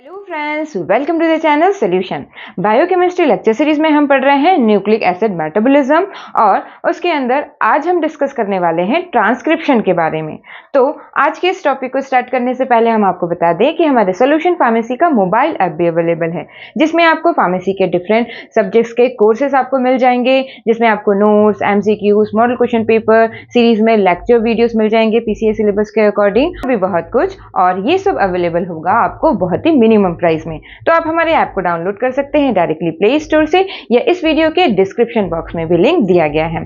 Hello friends, welcome to the channel solution. Biochemistry lecture series में हम पढ़ रहे हैं न्यूक्लिक एसिड मेटाबॉलिज्म और उसके अंदर आज हम डिस्कस करने वाले हैं ट्रांसक्रिप्शन के बारे में। तो आज के इस टॉपिक को स्टार्ट करने से पहले हम आपको बता दें कि हमारे सॉल्यूशन फार्मेसी का मोबाइल ऐप भी अवेलेबल है, जिसमें आपको फार्मेसी के डिफरेंट सब्जेक्ट्स के कोर्सेज आपको मिल जाएंगे, जिसमें आपको notes, MCQs, model question paper, series में लेक्चर वीडियोस मिल जाएंगे पीसीएस सिलेबस के अकॉर्डिंग भी बहुत कुछ, और ये सब अवेलेबल होगा आपको बहुत ही मिनिमम प्राइस में। तो आप हमारे ऐप को डाउनलोड कर सकते हैं डायरेक्टली प्ले स्टोर से, या इस वीडियो के डिस्क्रिप्शन बॉक्स में भी लिंक दिया गया है।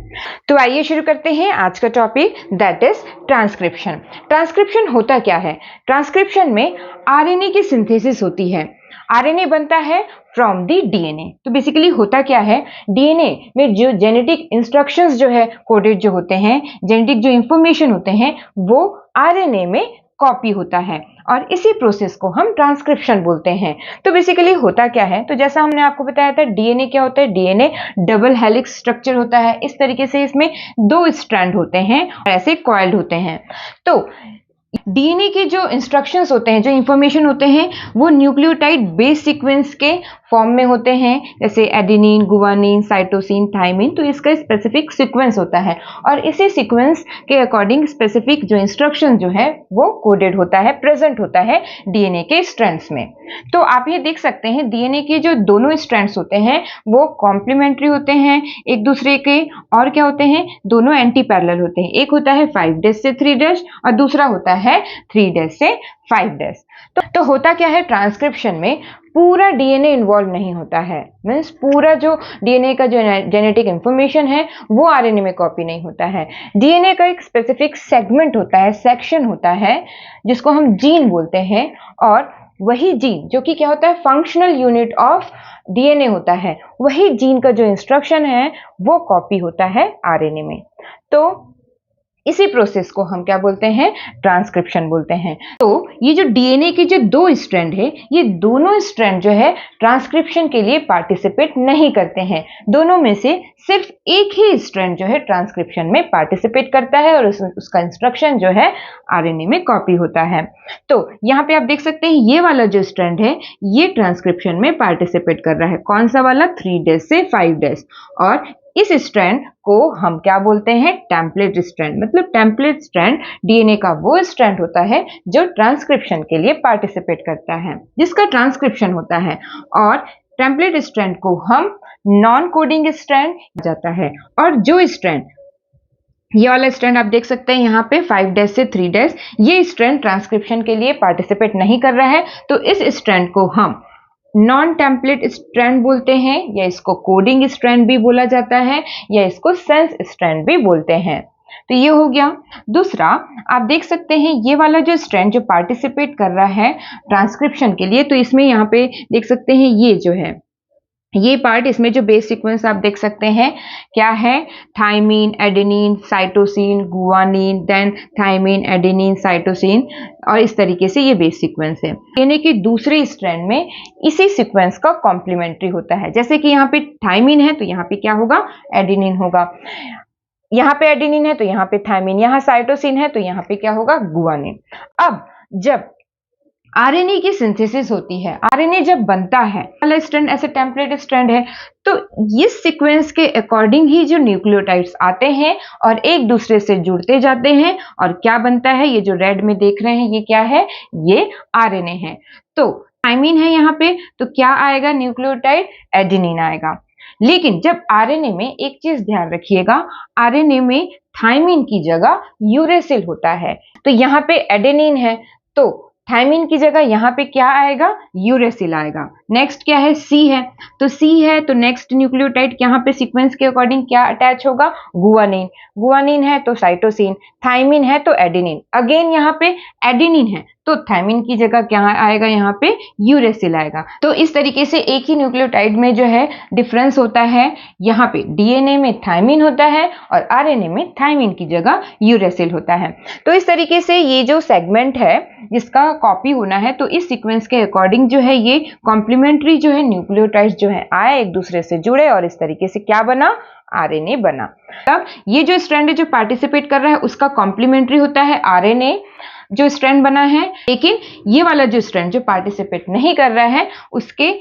तो आइए शुरू करते हैं आज का topic, that is transcription. Transcription होता क्या है? ट्रांसक्रिप्शन में आरएनए की सिंथेसिस होती है। आरएनए बनता है फ्रॉम दी डीएनए। तो बेसिकली होता क्या है, डीएनए में जो जेनेटिक इंस्ट्रक्शंस जो है कोडेड जो होते हैं, जेनेटिक जो इंफॉर्मेशन होते हैं वो आरएनए में कॉपी होता है, और इसी प्रोसेस को हम ट्रांसक्रिप्शन बोलते हैं। तो बेसिकली होता क्या है, तो जैसा हमने आपको बताया था, डीएनए क्या होता है, डीएनए डबल हेलिक्स स्ट्रक्चर होता है। इस तरीके से इसमें 2 स्ट्रैंड होते हैं और ऐसे कॉइल्ड होते हैं। तो डीएनए के जो इंस्ट्रक्शंस होते हैं, जो इंफॉर्मेशन होते हैं, वो न्यूक्लियोटाइड बेस सीक्वेंस के फॉर्म में होते हैं, जैसे एडेनिन, गुवानिन, साइटोसिन, थाइमिन। तो इसका स्पेसिफिक सीक्वेंस होता है, और इसी सीक्वेंस के अकॉर्डिंग स्पेसिफिक जो इंस्ट्रक्शन जो है वो कोडेड होता है, प्रेजेंट होता है डीएनए के स्ट्रैंड्स में। तो आप ये देख सकते हैं, डीएनए के जो दोनों स्ट्रैंड्स होते हैं वो कॉम्प्लीमेंट्री होते हैं एक दूसरे के, और क्या होते हैं, दोनों एंटी पैरेलल होते हैं। एक होता है 5' से 3' और दूसरा होता है 3' से 5'। तो होता क्या है, ट्रांसक्रिप्शन में पूरा डीएनए इन्वॉल्व नहीं होता है, मीन्स पूरा जो डीएनए का जो जेनेटिक इंफॉर्मेशन है वो आरएनए में कॉपी नहीं होता है। डीएनए का एक स्पेसिफिक सेगमेंट होता है, सेक्शन होता है, जिसको हम जीन बोलते हैं, और वही जीन जो कि क्या होता है, फंक्शनल यूनिट ऑफ डीएनए होता है, वही जीन का जो इंस्ट्रक्शन है वो कॉपी होता है आरएनए में। तो इसी प्रोसेस को हम क्या बोलते हैं, ट्रांसक्रिप्शन बोलते हैं। तो ये जो डीएनए के जो 2 स्ट्रैंड है, ये दोनों स्ट्रैंड जो है ट्रांसक्रिप्शन के लिए पार्टिसिपेट नहीं करते हैं। दोनों में से सिर्फ एक ही स्ट्रैंड जो है ट्रांसक्रिप्शन में पार्टिसिपेट करता है, और उसका इंस्ट्रक्शन जो है आरएनए में कॉपी होता है। तो यहाँ पे आप देख सकते हैं, ये वाला जो स्ट्रैंड है ये ट्रांसक्रिप्शन में पार्टिसिपेट कर रहा है। कौन सा वाला? 3' से 5'। और इस स्ट्रैंड को हम क्या बोलते हैं, टेम्पलेट स्ट्रैंड। मतलब टेम्पलेट स्ट्रैंड डीएनए का वो स्ट्रैंड होता है जो ट्रांसक्रिप्शन के लिए पार्टिसिपेट करता है, जिसका ट्रांसक्रिप्शन होता है। और टेम्पलेट स्ट्रैंड को हम नॉन कोडिंग स्ट्रैंड जाता है। और जो स्ट्रैंड, ये वाला स्ट्रैंड आप देख सकते हैं यहाँ पे 5' से 3', ये स्ट्रैंड ट्रांसक्रिप्शन के लिए पार्टिसिपेट नहीं कर रहा है, तो इस स्ट्रैंड को हम नॉन टेम्पलेट स्ट्रैंड बोलते हैं, या इसको कोडिंग स्ट्रैंड भी बोला जाता है, या इसको सेंस स्ट्रैंड भी बोलते हैं। तो ये हो गया। दूसरा, आप देख सकते हैं ये वाला जो स्ट्रैंड जो पार्टिसिपेट कर रहा है ट्रांसक्रिप्शन के लिए, तो इसमें यहाँ पे देख सकते हैं ये जो है, ये पार्ट, इसमें जो बेस सीक्वेंस आप देख सकते हैं क्या है, thymine, adenine, cytosine, guanine, then thymine, adenine, cytosine, और इस तरीके से ये बेस सीक्वेंस है। यानी कि दूसरे स्ट्रैंड में इसी सीक्वेंस का कॉम्प्लीमेंट्री होता है। जैसे कि यहाँ पे थाइमिन है तो यहाँ पे क्या होगा, एडेनिन होगा, यहाँ पे एडेनिन है तो यहाँ पे थाइमिन, यहाँ साइटोसिन है तो यहाँ पे क्या होगा, गुआनिन। अब जब आरएनए की सिंथेसिस होती है, आरएनए जब बनता है, वाला स्ट्रैंड ऐसे टेम्पलेट स्ट्रैंड है, तो इस सीक्वेंस के अकॉर्डिंग ही जो न्यूक्लियोटाइड्स आते हैं और एक दूसरे से जुड़ते जाते हैं, और क्या बनता है, ये जो रेड में देख रहे हैं ये क्या है, ये आरएनए है। तो थाइमिन है यहाँ पे, तो क्या आएगा न्यूक्लियोटाइड, एडेनिन आएगा। लेकिन जब आरएनए में एक चीज ध्यान रखिएगा, आरएनए में थाइमिन की जगह यूरेसिल होता है। तो यहाँ पे एडेनिन है तो थाइमिन की जगह यहाँ पे क्या आएगा, यूरेसिल आएगा। नेक्स्ट क्या है, सी है, तो सी है तो नेक्स्ट न्यूक्लियोटाइड यहाँ पे सीक्वेंस के अकॉर्डिंग क्या अटैच होगा, गुआनिन। गुआनिन है तो साइटोसिन, थाइमिन है तो एडेनिन। अगेन यहाँ पे एडेनिन है तो थाइमिन की जगह क्या आएगा, यहाँ पे यूरेसिल आएगा। तो इस तरीके से एक ही न्यूक्लियोटाइड में जो है डिफरेंस होता है। यहाँ पे डीएनए में थाइमिन होता है और आरएनए में थाइमिन की जगह यूरेसिल होता है। तो इस तरीके से ये जो सेगमेंट है जिसका कॉपी होना है, तो इस सीक्वेंस के अकॉर्डिंग जो है ये कॉम्प्लीमेंट्री जो है न्यूक्लियोटाइड्स जो है आए, एक दूसरे से जुड़े, और इस तरीके से क्या बना, आरएनए बना। तब ये जो स्ट्रैंड जो पार्टिसिपेट कर रहा है उसका कॉम्प्लीमेंट्री होता है आरएनए जो स्ट्रैंड बना है, लेकिन ये वाला जो स्ट्रैंड जो पार्टिसिपेट नहीं कर रहा है उसके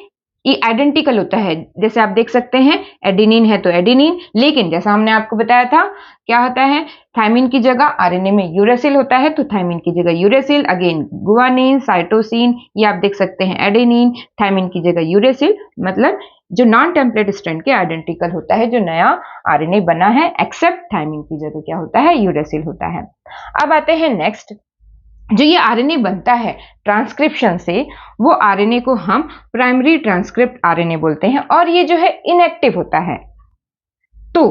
ये आइडेंटिकल होता है। जैसे आप देख सकते हैं एडेनिन है तो एडेनिन, लेकिन जैसा हमने आपको बताया था क्या होता है, थायमिन की जगह आरएनए में यूरेसिल होता है, तो थायमिन की जगह यूरेसिल, अगेन गुआनिन, साइटोसिन, ये आप देख सकते हैं एडेनिन, थायमिन की जगह यूरेसिल, मतलब जो नॉन टेम्पलेट स्ट्रैंड के आइडेंटिकल होता है जो नया आरएनए बना है, एक्सेप्ट थायमिन की जगह क्या होता है, यूरेसिल होता है। अब आते हैं नेक्स्ट, जो ये आरएनए बनता है ट्रांसक्रिप्शन से, वो आरएनए को हम प्राइमरी ट्रांसक्रिप्ट आरएनए बोलते हैं और ये जो है इनएक्टिव होता है। तो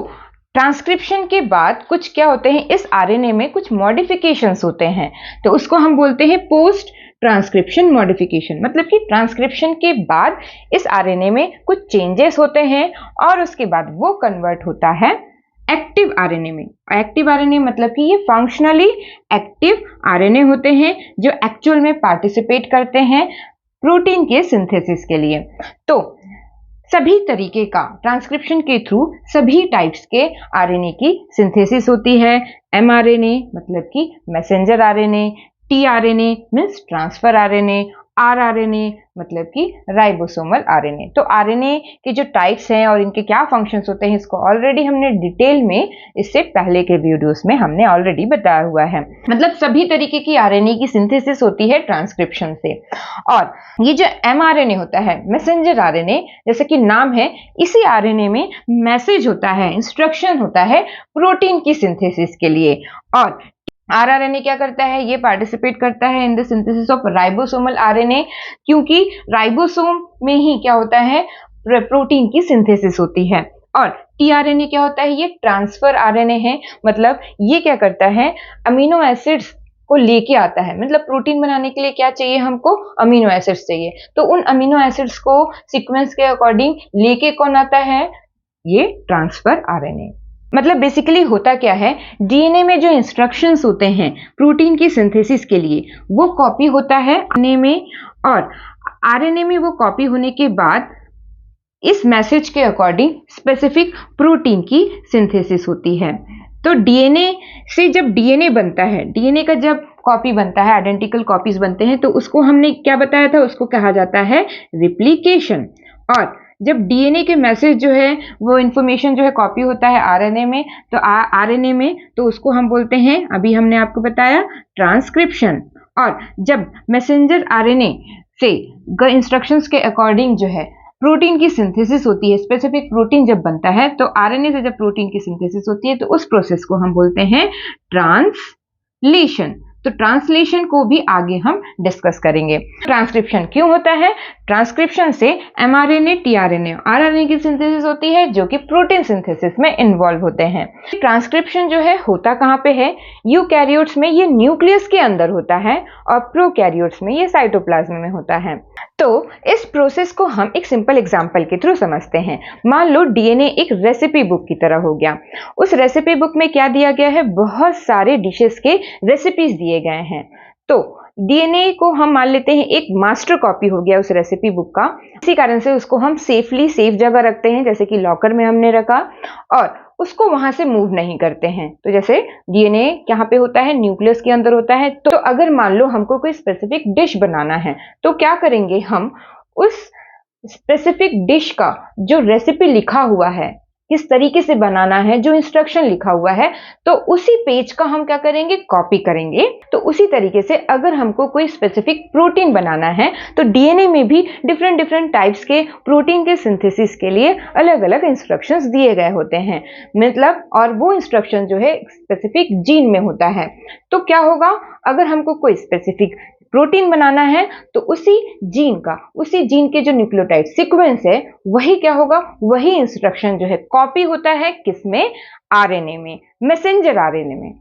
ट्रांसक्रिप्शन के बाद कुछ क्या होते हैं, इस आरएनए में कुछ मॉडिफिकेशंस होते हैं, तो उसको हम बोलते हैं पोस्ट ट्रांसक्रिप्शन मॉडिफिकेशन, मतलब कि ट्रांसक्रिप्शन के बाद इस आरएनए में कुछ चेंजेस होते हैं और उसके बाद वो कन्वर्ट होता है एक्टिव आरएनए में। एक्टिव आरएनए मतलब कि ये फंक्शनली एक्टिव आरएनए होते हैं जो एक्चुअल में पार्टिसिपेट करते हैं प्रोटीन के सिंथेसिस के लिए। तो सभी तरीके का ट्रांसक्रिप्शन के थ्रू सभी टाइप्स के आरएनए की सिंथेसिस होती है। एमआरएनए मतलब कि messenger RNA, tRNA means transfer RNA, rRNA मतलब कि राइबोसोमल आरएनए। तो आरएनए के जो टाइप्स हैं और इनके क्या फंक्शंस होते हैं इसको ऑलरेडी हमने डिटेल में इससे पहले के वीडियोस में हमने ऑलरेडी बताया हुआ है। मतलब सभी तरीके की आरएनए की सिंथेसिस होती है ट्रांसक्रिप्शन से। और ये जो एमआरएनए होता है मैसेंजर आरएनए, जैसे कि नाम है, इसी आरएनए में मैसेज होता है, इंस्ट्रक्शन होता है प्रोटीन की सिंथेसिस के लिए। और आरआरएनए क्या करता है, ये पार्टिसिपेट करता है in the synthesis of ribosomal RNA, क्योंकि राइबोसोम में ही क्या होता है प्रोटीन की सिंथेसिस होती है। और टीआरएनए क्या होता है, ये ट्रांसफर आरएनए है, मतलब ये क्या करता है अमीनो एसिड्स को लेके आता है, मतलब प्रोटीन बनाने के लिए क्या चाहिए हमको, अमीनो एसिड्स चाहिए, तो उन अमीनो एसिड्स को सीक्वेंस के अकॉर्डिंग लेके कौन आता है, ये ट्रांसफर आरएनए। मतलब बेसिकली होता क्या है, डीएनए में जो इंस्ट्रक्शंस होते हैं प्रोटीन की सिंथेसिस के लिए वो कॉपी होता है आरएनए में, और आरएनए में वो कॉपी होने के बाद इस मैसेज के अकॉर्डिंग स्पेसिफिक प्रोटीन की सिंथेसिस होती है। तो डीएनए से जब डीएनए बनता है, डीएनए का जब कॉपी बनता है, आइडेंटिकल कॉपीज बनते हैं, तो उसको हमने क्या बताया था, उसको कहा जाता है रिप्लिकेशन। और जब डीएनए के मैसेज जो है वो इंफॉर्मेशन जो है कॉपी होता है आरएनए में, तो आरएनए में तो उसको हम बोलते हैं, अभी हमने आपको बताया, ट्रांसक्रिप्शन। और जब मैसेंजर आरएनए से इंस्ट्रक्शंस के अकॉर्डिंग जो है प्रोटीन की सिंथेसिस होती है, स्पेसिफिक प्रोटीन जब बनता है, तो आरएनए से जब प्रोटीन की सिंथेसिस होती है तो उस प्रोसेस को हम बोलते हैं ट्रांसलेशन। तो ट्रांसलेशन को भी आगे हम डिस्कस करेंगे। ट्रांसक्रिप्शन क्यों होता है, ट्रांसक्रिप्शन से एमआरएनए, टीआरएनए, आरआरएनए की सिंथेसिस होती है जो कि प्रोटीन सिंथेसिस में इन्वॉल्व होते हैं। ट्रांसक्रिप्शन जो है होता कहाँ पे है, यूकैरियोट्स में ये न्यूक्लियस के अंदर होता है और प्रोकैरियोट्स में ये साइटोप्लाज्म में होता है। तो इस प्रोसेस को हम एक सिंपल एग्जांपल के थ्रू समझते हैं। मान लो डीएनए एक रेसिपी बुक की तरह हो गया, उस रेसिपी बुक में क्या दिया गया है, बहुत सारे डिशेस के रेसिपीज दिए गए हैं। तो डीएनए को हम मान लेते हैं एक मास्टर कॉपी हो गया उस रेसिपी बुक का, इसी कारण से उसको हम सेफली सेफ जगह रखते हैं, जैसे कि लॉकर में हमने रखा, और उसको वहां से मूव नहीं करते हैं। तो जैसे डीएनए यहाँ पे होता है, न्यूक्लियस के अंदर होता है, तो अगर मान लो हमको कोई स्पेसिफिक डिश बनाना है तो क्या करेंगे, हम उस स्पेसिफिक डिश का जो रेसिपी लिखा हुआ है, किस तरीके से बनाना है, जो इंस्ट्रक्शन लिखा हुआ है, तो उसी पेज का हम क्या करेंगे, कॉपी करेंगे। तो उसी तरीके से अगर हमको कोई स्पेसिफिक प्रोटीन बनाना है तो डीएनए में भी डिफरेंट डिफरेंट टाइप्स के प्रोटीन के सिंथेसिस के लिए अलग अलग इंस्ट्रक्शंस दिए गए होते हैं, मतलब, और वो इंस्ट्रक्शन जो है स्पेसिफिक जीन में होता है। तो क्या होगा, अगर हमको कोई स्पेसिफिक प्रोटीन बनाना है तो उसी जीन के जो न्यूक्लियोटाइड सीक्वेंस है वही क्या होगा, वही इंस्ट्रक्शन जो है कॉपी होता है किसमें, आरएनए में, मैसेंजर आरएनए में।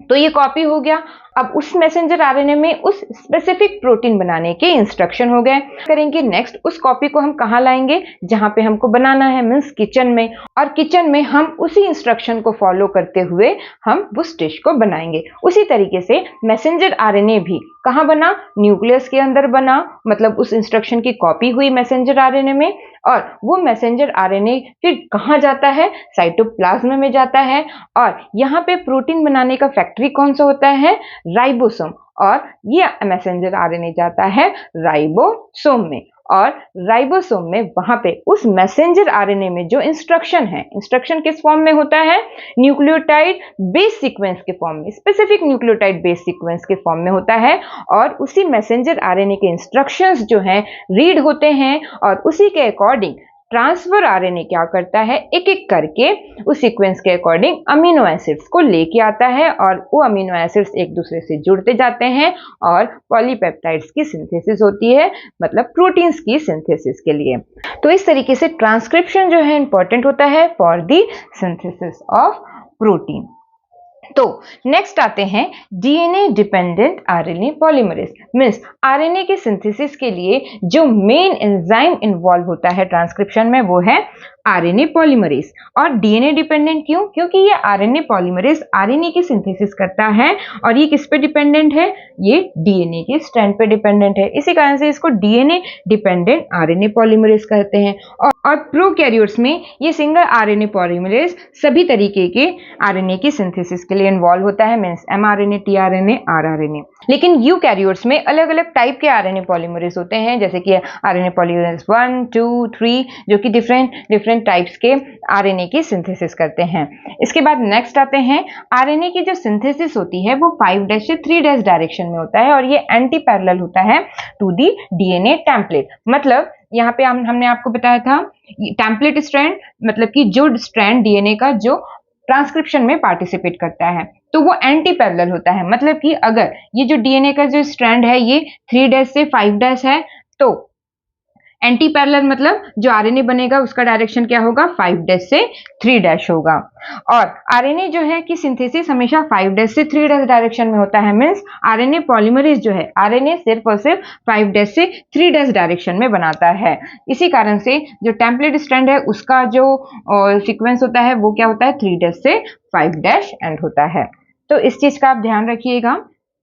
तो ये कॉपी हो गया। अब उस मैसेंजर आरएनए में उस स्पेसिफिक प्रोटीन बनाने के इंस्ट्रक्शन हो गए। करेंगे नेक्स्ट, उस कॉपी को हम कहाँ लाएंगे, जहां पे हमको बनाना है, मींस किचन में, और किचन में हम उसी इंस्ट्रक्शन को फॉलो करते हुए हम उस डिश को बनाएंगे। उसी तरीके से मैसेंजर आरएनए भी कहाँ बना? न्यूक्लियस के अंदर बना, मतलब उस इंस्ट्रक्शन की कॉपी हुई मैसेंजर आरएनए में, और वो मैसेंजर आरएनए फिर कहाँ जाता है? साइटोप्लाज्म में जाता है। और यहाँ पे प्रोटीन बनाने का फैक्ट्री कौन सा होता है? राइबोसोम। और ये मैसेंजर आरएनए जाता है राइबोसोम में, और राइबोसोम में वहां पे उस मैसेंजर आरएनए में जो इंस्ट्रक्शन है, इंस्ट्रक्शन किस फॉर्म में होता है? न्यूक्लियोटाइड बेस सीक्वेंस के फॉर्म में, स्पेसिफिक न्यूक्लियोटाइड बेस सीक्वेंस के फॉर्म में होता है। और उसी मैसेंजर आरएनए के इंस्ट्रक्शंस जो हैं रीड होते हैं, और उसी के अकॉर्डिंग ट्रांसफर आरएनए क्या करता है? एक एक करके उस सीक्वेंस के अकॉर्डिंग अमीनो एसिड्स को लेके आता है, और वो अमीनो एसिड्स एक दूसरे से जुड़ते जाते हैं और पॉलीपेप्टाइड्स की सिंथेसिस होती है, मतलब प्रोटीन्स की सिंथेसिस के लिए। तो इस तरीके से ट्रांसक्रिप्शन जो है इंपॉर्टेंट होता है for the synthesis of protein. तो नेक्स्ट आते हैं DNA dependent RNA polymerase. Means RNA के सिंथेसिस के लिए जो मेन एंजाइम इन्वॉल्व होता है ट्रांसक्रिप्शन में, वो है आरएनए पॉलीमरेज। और डीएनए डिपेंडेंट क्यों? क्योंकि ये आरएनए पॉलीमरेज आरएनए की सिंथेसिस करता है, और ये किस पे डिपेंडेंट है? ये डीएनए के स्ट्रैंड पे डिपेंडेंट है। इसी कारण से इसको डीएनए डिपेंडेंट आरएनए पॉलीमरेज कहते हैं। और प्रोकैरियोट्स में ये सिंगल आरएनए पॉलीमरेज सभी तरीके के आरएनए की सिंथेसिस के लिए इन्वॉल्व होता है, मींस एमआरएनए, टीआरएनए, आरआरएनए। लेकिन यूकैरियोट्स में अलग अलग टाइप के आरएनए पॉलीमरेज होते हैं, जैसे कि आरएनए पॉलीमरेज 1, 2, 3, जो कि डिफरेंट टाइप्स के आरएनए की सिंथेसिस करते हैं। इसके बाद नेक्स्ट आते हैं, आरएनए की जो सिंथेसिस होती है वो 5' से 3' डायरेक्शन में होता है, और ये एंटी पैरेलल होता है टू दी डीएनए टेम्पलेट। मतलब यहाँ पे हमने आपको बताया था टेम्पलेट स्ट्रैंड, मतलब कि जो स्ट्रैंड डीएनए का जो ट्रांसक्रिप्शन में पार्टिसिपेट करता है, तो वो एंटी पैरेलल होता है। मतलब कि अगर ये जो डीएनए का जो स्ट्रैंड है ये 3' से 5' है, तो एंटी पैरेलल मतलब जो आरएनए बनेगा उसका डायरेक्शन क्या होगा? 5' से 3' होगा। और आरएनए जो है कि सिंथेसिस हमेशा 5' से 3' डायरेक्शन में होता है। मींस आरएनए पॉलीमरेज जो है आरएनए सिर्फ और सिर्फ 5' से 3' डायरेक्शन में बनाता है। इसी कारण से जो टेम्पलेट स्ट्रैंड है उसका जो सीक्वेंस होता है वो क्या होता है? 3' से 5' एंड होता है। तो इस चीज का आप ध्यान रखिएगा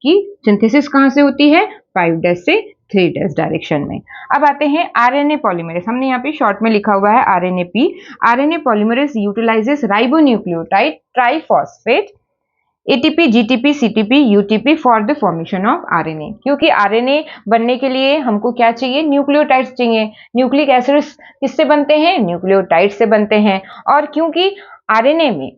कि सिंथेसिस कहां से होती है? 5' से 3' डायरेक्शन में। अब आते हैं आरएनए पॉलीमरेज। हमने यहाँ पे शॉर्ट में लिखा हुआ है RNAP. RNA polymerase utilizes ribonucleotide triphosphate ATP, GTP, CTP, UTP for the formation of RNA. क्योंकि आरएनए बनने के लिए हमको क्या चाहिए? न्यूक्लियोटाइड्स चाहिए। न्यूक्लिक एसिड्स किससे बनते हैं? न्यूक्लियोटाइड से बनते हैं। और क्योंकि आरएनए में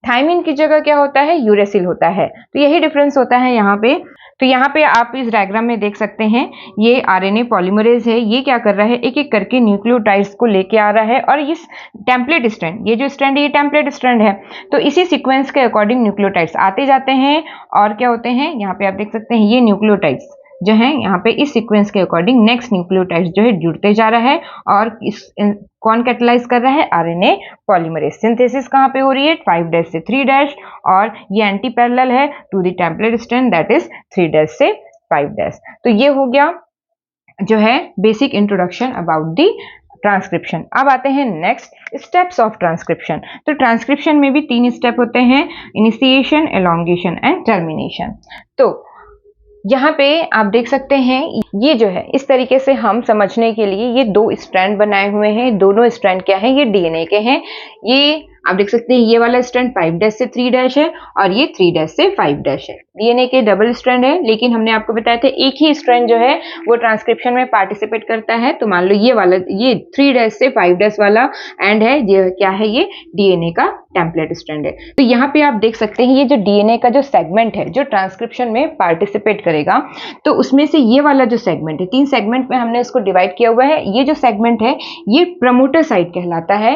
थायमिन की जगह क्या होता है? यूरेसिल होता है। तो यही डिफरेंस होता है यहाँ पे। तो यहाँ पे आप इस डायग्राम में देख सकते हैं, ये आरएनए पॉलीमरेज है, ये क्या कर रहा है? एक एक करके न्यूक्लियोटाइड्स को लेके आ रहा है, और इस टेम्पलेट स्ट्रैंड, ये जो स्ट्रैंड है ये टेम्पलेट स्ट्रैंड है, तो इसी सीक्वेंस के अकॉर्डिंग न्यूक्लियोटाइड्स आते जाते हैं। और क्या होते हैं? यहाँ पे आप देख सकते हैं ये न्यूक्लियोटाइड्स जो है यहाँ पे इस सीक्वेंस के अकॉर्डिंग नेक्स्ट न्यूक्लियोटाइड्स जो है जुड़ते जा रहा है, और कौन कैटलाइज कर रहा है? RNA polymerase. सिंथेसिस कहाँ पे हो रही है? 5' से 3', और ये एंटी पैरेलल है to the template strand, that is 3' से 5'। तो ये हो गया जो है basic introduction about the transcription. अब आते हैं नेक्स्ट स्टेप्स ऑफ ट्रांसक्रिप्शन। तो ट्रांसक्रिप्शन में भी 3 स्टेप होते हैं, इनिशिएशन, एलोंगेशन एंड टर्मिनेशन। तो यहाँ पे आप देख सकते हैं ये जो है इस तरीके से हम समझने के लिए ये 2 स्ट्रैंड बनाए हुए हैं। दोनों स्ट्रैंड क्या है? ये डीएनए के हैं। ये आप देख सकते हैं ये वाला स्ट्रैंड 5' से 3' है, और ये 3' से 5' है। डीएनए के डबल स्ट्रैंड है, लेकिन हमने आपको बताया था एक ही स्ट्रैंड जो है वो ट्रांसक्रिप्शन में पार्टिसिपेट करता है। तो मान लो ये वाला, ये 3' से 5' वाला एंड है, ये क्या है? ये डीएनए का टेम्पलेट स्ट्रैंड है। तो यहाँ पे आप देख सकते हैं ये जो डीएनए का जो सेगमेंट है जो ट्रांसक्रिप्शन में पार्टिसिपेट करेगा, तो उसमें से ये वाला जो सेगमेंट है, 3 सेगमेंट में हमने इसको डिवाइड किया हुआ है। ये जो सेगमेंट है ये प्रमोटर साइट कहलाता है।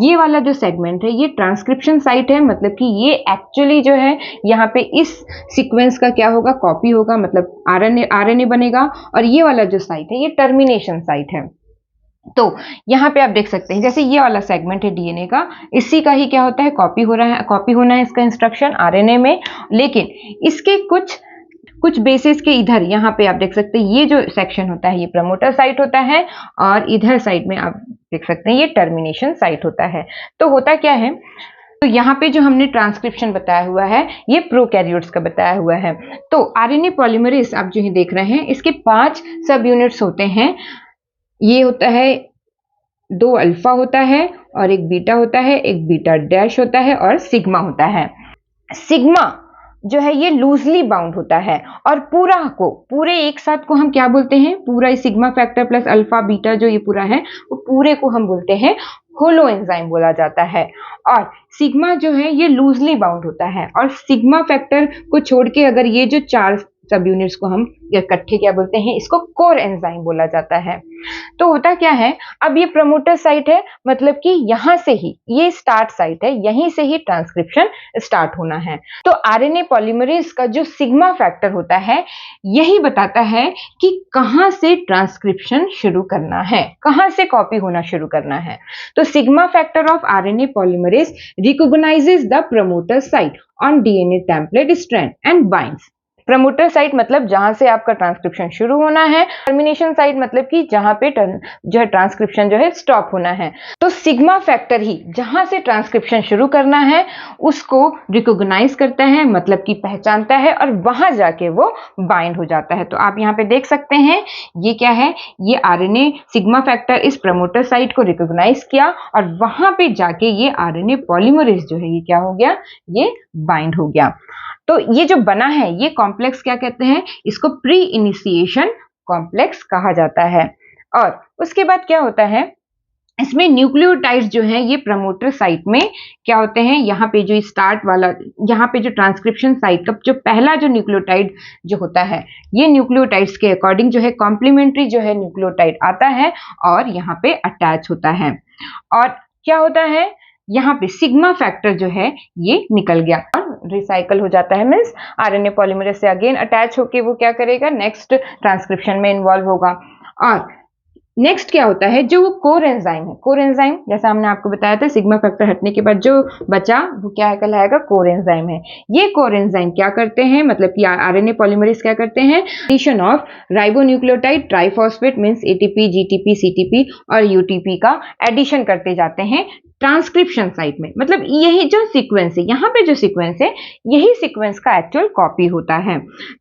ये वाला जो सेगमेंट है ये ट्रांसक्रिप्शन साइट है, मतलब कि ये एक्चुअली जो है यहाँ पे इस सीक्वेंस का क्या होगा? कॉपी होगा, मतलब आरएनए बनेगा। और ये वाला जो साइट है ये टर्मिनेशन साइट है। तो यहाँ पे आप देख सकते हैं जैसे ये वाला सेगमेंट है डीएनए का, इसी का ही क्या होता है? कॉपी हो रहा है, कॉपी होना है इसका इंस्ट्रक्शन आरएनए में। लेकिन इसके कुछ बेसिस के इधर यहाँ पे आप देख सकते हैं ये जो सेक्शन होता है ये प्रमोटर साइट होता है, और इधर साइड में आप देख सकते हैं ये टर्मिनेशन साइट होता है। तो होता क्या है? तो यहाँ पे जो हमने ट्रांसक्रिप्शन बताया हुआ है ये प्रोकैरियोट्स का बताया हुआ है। तो आरएनए पॉलीमरेज आप जो ये देख रहे हैं इसके 5 सब यूनिट्स होते हैं। ये होता है 2 अल्फा होता है और एक बीटा होता है, एक बीटा डैश होता है और सिग्मा होता है। सिग्मा जो है ये लूजली बाउंड होता है और पूरे एक साथ को हम क्या बोलते हैं, पूरा sigma factor plus alpha beta जो ये पूरा है वो पूरे को हम बोलते हैं होलो एंजाइम बोला जाता है। और सिग्मा जो है ये लूजली बाउंड होता है और सिग्मा फैक्टर को छोड़ के अगर ये जो 4 सब यूनिट्स को हम इकट्ठे क्या बोलते हैं, इसको कोर एंजाइम बोला जाता है। तो होता क्या है, अब ये प्रमोटर साइट है, मतलब कि यहां से ही ये स्टार्ट साइट है, यहीं से ही ट्रांसक्रिप्शन स्टार्ट होना है। तो आरएनए पॉलीमरेज का जो सिग्मा फैक्टर होता है यही बताता है कि कहां से ट्रांसक्रिप्शन शुरू करना है, कहां से कॉपी होना शुरू करना है। तो sigma factor of RNA polymerase recognises the promoter site on DNA template strand and binds. Promoter site मतलब जहां से आपका ट्रांसक्रिप्शन शुरू होना है, टर्मिनेशन साइट मतलब कि जहां पे जो है ट्रांसक्रिप्शन जो है स्टॉप होना है। तो सिग्मा फैक्टर ही जहां से ट्रांसक्रिप्शन शुरू करना है उसको रिकॉग्नाइज करता है, मतलब कि पहचानता है और वहां जाके वो बाइंड हो जाता है। तो आप यहाँ पे देख सकते हैं ये क्या है, ये आरएनए सिग्मा फैक्टर इस प्रमोटर साइट को रिकॉग्नाइज किया और वहां पे जाके ये आरएनए पॉलीमरेज जो है ये क्या हो गया, ये बाइंड हो गया। तो ये जो बना है ये कॉम्प्लेक्स क्या कहते हैं, इसको प्री इनिशिएशन कॉम्प्लेक्स कहा जाता है। और उसके बाद क्या होता है, इसमें न्यूक्लियोटाइड्स जो हैं ये प्रमोटर साइट में क्या होते हैं, यहाँ पे जो स्टार्ट वाला, यहाँ पे जो ट्रांसक्रिप्शन साइट का जो पहला जो न्यूक्लियोटाइड जो होता है ये न्यूक्लियोटाइड्स के अकॉर्डिंग जो है कॉम्प्लीमेंट्री जो है न्यूक्लियोटाइड आता है और यहाँ पे अटैच होता है। और क्या होता है, यहाँ पे सिग्मा फैक्टर जो है ये निकल गया और रिसाइकल हो जाता है, मीन्स आरएनए पॉलीमरेज से अगेन अटैच होके वो क्या करेगा, नेक्स्ट ट्रांसक्रिप्शन में इन्वॉल्व होगा। और नेक्स्ट क्या होता है, जो वो कोर एंजाइम है, कोर एंजाइम जैसा हमने आपको बताया था सिग्मा फैक्टर हटने के बाद जो बचा वो क्या कहलाएगा, कोर एंजाइम है। ये कोर एंजाइम क्या करते हैं, मतलब कि आरएनए पॉलीमरेज क्या करते हैं, addition of ribonucleotide triphosphate means ATP, GTP, CTP और यूटीपी का एडिशन करते जाते हैं ट्रांसक्रिप्शन साइट में। मतलब यही जो सीक्वेंस है, यहाँ पे जो सीक्वेंस है यही सीक्वेंस का एक्चुअल कॉपी होता है।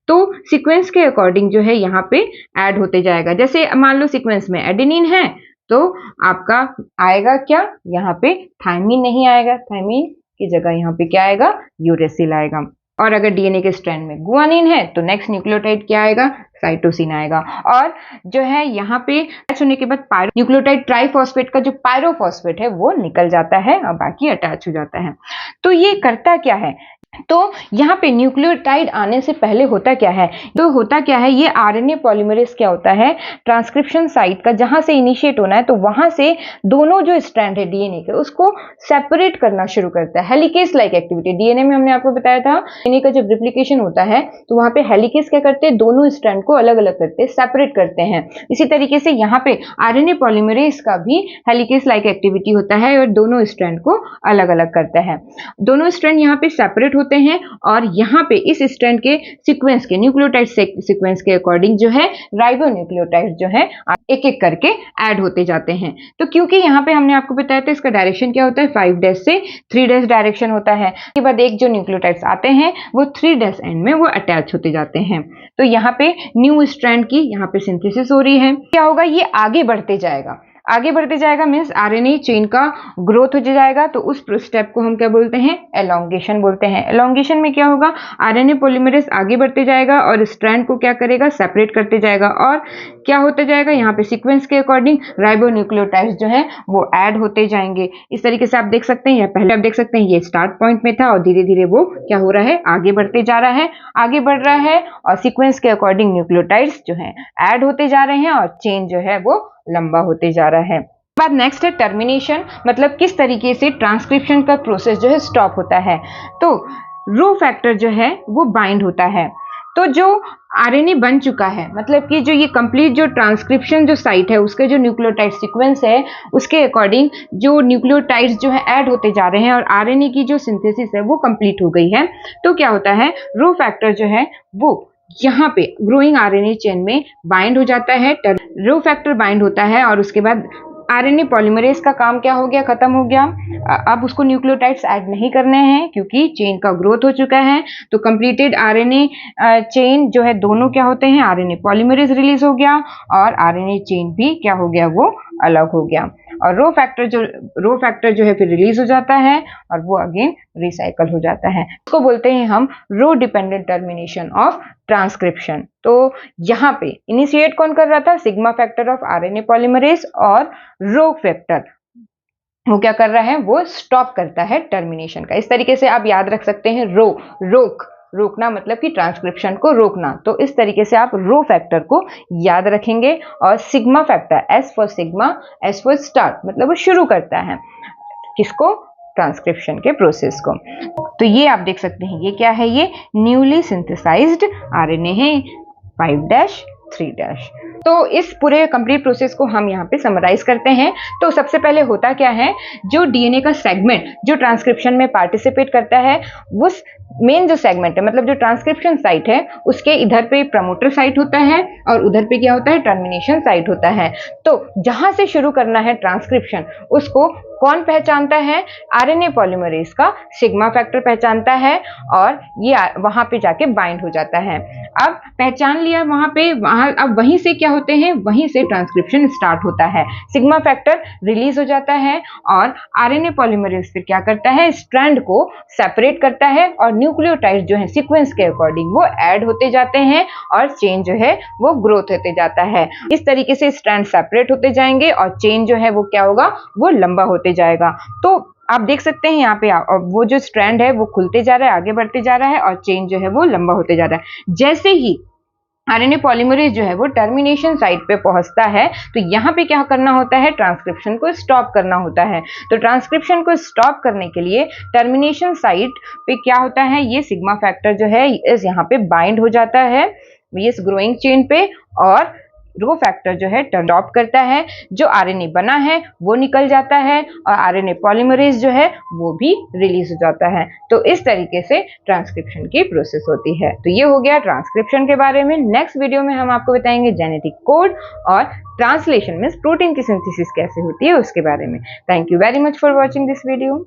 तो सीक्वेंस के अकॉर्डिंग जो है यहाँ पे ऐड होते जाएगा। जैसे मान लो सीक्वेंस में एडेनिन है तो आपका आएगा क्या, यहाँ पे थायमीन नहीं आएगा, थायमीन की जगह यहाँ पे क्या आएगा, यूरेसिल आएगा। और अगर डीएनए के स्ट्रैंड में गुआनिन है तो नेक्स्ट न्यूक्लियोटाइड क्या आएगा, साइटोसिन आएगा। और जो है यहाँ पे अटैच होने के बाद न्यूक्लियोटाइड ट्राइफॉस्फेट का जो पायरोफॉस्फेट है वो निकल जाता है और बाकी अटैच हो जाता है। तो ये करता क्या है, तो यहाँ पे न्यूक्लियोटाइड आने से पहले होता क्या है, तो होता क्या है, ये आरएनए पॉलीमरेज क्या होता है, ट्रांसक्रिप्शन साइट का जहां से इनिशिएट होना है तो वहां से दोनों जो स्ट्रैंड है डीएनए के उसको सेपरेट करना शुरू करता है। हेलिकेस लाइक एक्टिविटी, डीएनए में हमने आपको बताया था डीएनए का जब रिप्लिकेशन होता है तो वहां पे हेलिकेस क्या करते हैं, दोनों स्ट्रैंड को अलग अलग करते हैं, सेपरेट करते हैं। इसी तरीके से यहाँ पे आरएनए पॉलीमरेज का भी हेलिकेस लाइक एक्टिविटी होता है और दोनों स्ट्रैंड को अलग अलग करता है। दोनों स्ट्रैंड यहाँ पे सेपरेट होते हैं और यहाँ पे इस स्ट्रैंड के सीक्वेंस के न्यूक्लियोटाइड सीक्वेंस के अकॉर्डिंग जो है राइबोन्यूक्लियोटाइड जो है एक एक करके ऐड होते जाते हैं। तो क्योंकि यहाँ पे हमने आपको बताया था इसका डायरेक्शन क्या होता है, 5' से 3' डायरेक्शन होता है। इसके बाद एक जो न्यूक्लियोटाइड्स आते हैं वो 3' एंड में वो अटैच होते जाते हैं। तो यहाँ पे न्यू स्ट्रैंड की यहाँ पे सिंथेसिस हो रही है। क्या होगा, ये आगे बढ़ते जाएगा, आगे बढ़ते जाएगा मीन्स आरएनए चेन का ग्रोथ हो जाएगा। तो उस स्टेप को हम क्या बोलते हैं, एलोंगेशन बोलते हैं। एलोंगेशन में क्या होगा, आरएनए पॉलीमरेज आगे बढ़ते जाएगा और स्ट्रैंड को क्या करेगा, सेपरेट करते जाएगा और क्या होते जाएगा, यहाँ पे सीक्वेंस के अकॉर्डिंग राइबोन्यूक्लियोटाइड्स जो है वो ऐड होते जाएंगे। इस तरीके से आप देख सकते हैं, पहले आप देख सकते हैं ये स्टार्ट पॉइंट में था और धीरे धीरे वो क्या हो रहा है, आगे बढ़ते जा रहा है, आगे बढ़ रहा है और सीक्वेंस के अकॉर्डिंग न्यूक्लियोटाइड्स जो है ऐड होते जा रहे हैं और चेन जो है वो लंबा होते जा रहा है। बाद नेक्स्ट है टर्मिनेशन, मतलब किस तरीके से ट्रांसक्रिप्शन का प्रोसेस जो है स्टॉप होता है। तो रो फैक्टर जो है वो बाइंड होता है। तो जो आरएनए बन चुका है, मतलब कि जो ये कंप्लीट जो ट्रांसक्रिप्शन जो साइट है उसके जो न्यूक्लियोटाइड सीक्वेंस है उसके अकॉर्डिंग जो न्यूक्लियोटाइड्स जो है ऐड होते जा रहे हैं और आरएनए की जो सिंथेसिस है वो कंप्लीट हो गई है। तो क्या होता है, रो फैक्टर जो है वो यहाँ पे ग्रोइंग आरएनए चेन में बाइंड हो जाता है, रो फैक्टर बाइंड होता है और उसके बाद आरएनए पॉलीमरेज का काम क्या हो गया, खत्म हो गया। अब उसको न्यूक्लियोटाइड्स ऐड नहीं करने हैं क्योंकि चेन का ग्रोथ हो चुका है। तो कंप्लीटेड आरएनए चेन जो है दोनों क्या होते हैं, आरएनए पॉलीमरेज रिलीज हो गया और आरएनए चेन भी क्या हो गया, वो अलग हो गया। और रो फैक्टर जो है फिर रिलीज हो जाता है और वो अगेन रिसाइकल हो जाता है। इसको बोलते हैं हम रो डिपेंडेंट टर्मिनेशन ऑफ ट्रांसक्रिप्शन। तो यहाँ पे इनिशिएट कौन कर रहा था, sigma factor of RNA polymerase, और रो फैक्टर वो क्या कर रहा है, वो स्टॉप करता है टर्मिनेशन का। इस तरीके से आप याद रख सकते हैं, रोकना मतलब कि ट्रांसक्रिप्शन को रोकना। तो इस तरीके से आप रो फैक्टर को याद रखेंगे। और sigma factor, S for sigma, S for start, मतलब वो शुरू करता है किसको, ट्रांसक्रिप्शन के प्रोसेस को। तो ये आप देख सकते हैं, ये क्या है, ये न्यूली सिंथेसाइज्ड आरएनए है 5'3'। तो इस पूरे कंप्लीट प्रोसेस को हम यहाँ पे समराइज करते हैं। तो सबसे पहले होता क्या है, जो डीएनए का सेगमेंट जो ट्रांसक्रिप्शन में पार्टिसिपेट करता है, उस मेन जो सेगमेंट है, मतलब जो ट्रांसक्रिप्शन साइट है, उसके इधर पे प्रमोटर साइट होता है और उधर पे क्या होता है, टर्मिनेशन साइट होता है। तो जहां से शुरू करना है ट्रांसक्रिप्शन, उसको कौन पहचानता है, आरएनए पॉलीमरेज का सिग्मा फैक्टर पहचानता है और ये वहां पे जाके बाइंड हो जाता है। अब पहचान लिया वहां अब वहीं से क्या होते हैं, वहीं से ट्रांसक्रिप्शन स्टार्ट होता है। सिग्मा फैक्टर रिलीज हो जाता है और आरएनए पॉलीमरेज फिर क्या करता है, स्ट्रैंड को सेपरेट करता है और न्यूक्लियोटाइड जो है सीक्वेंस के अकॉर्डिंग वो ऐड होते जाते हैं और चेन जो है वो ग्रोथ होते जाता है। इस तरीके से स्ट्रैंड सेपरेट होते जाएंगे और चेन जो है वो क्या होगा, वो लंबा होते जाएगा। तो आप देख सकते हैं यहाँ पे वो जो स्ट्रैंड है वो खुलते जा रहा है, आगे बढ़ते जा रहा है और चेन जो है वो लंबा होते जा रहा है। जैसे ही आरएनए पॉलीमरेज जो है वो टर्मिनेशन साइट पे पहुंचता है, तो यहाँ पे क्या करना होता है, ट्रांसक्रिप्शन को स्टॉप करना होता है। तो ट्रांसक्रिप्शन को स्टॉप करने के लिए टर्मिनेशन साइट पे क्या होता है, ये सिग्मा फैक्टर जो है इस यहाँ पे बाइंड हो जाता है इस ग्रोइंग चेन पे, और रो फैक्टर जो है स्टॉप करता है, जो आरएनए बना है वो निकल जाता है और आरएनए पॉलीमरेज जो है वो भी रिलीज हो जाता है। तो इस तरीके से ट्रांसक्रिप्शन की प्रोसेस होती है। तो ये हो गया ट्रांसक्रिप्शन के बारे में। नेक्स्ट वीडियो में हम आपको बताएंगे जेनेटिक कोड और ट्रांसलेशन में प्रोटीन की सिंथेसिस कैसे होती है उसके बारे में। Thank you very much for watching this video.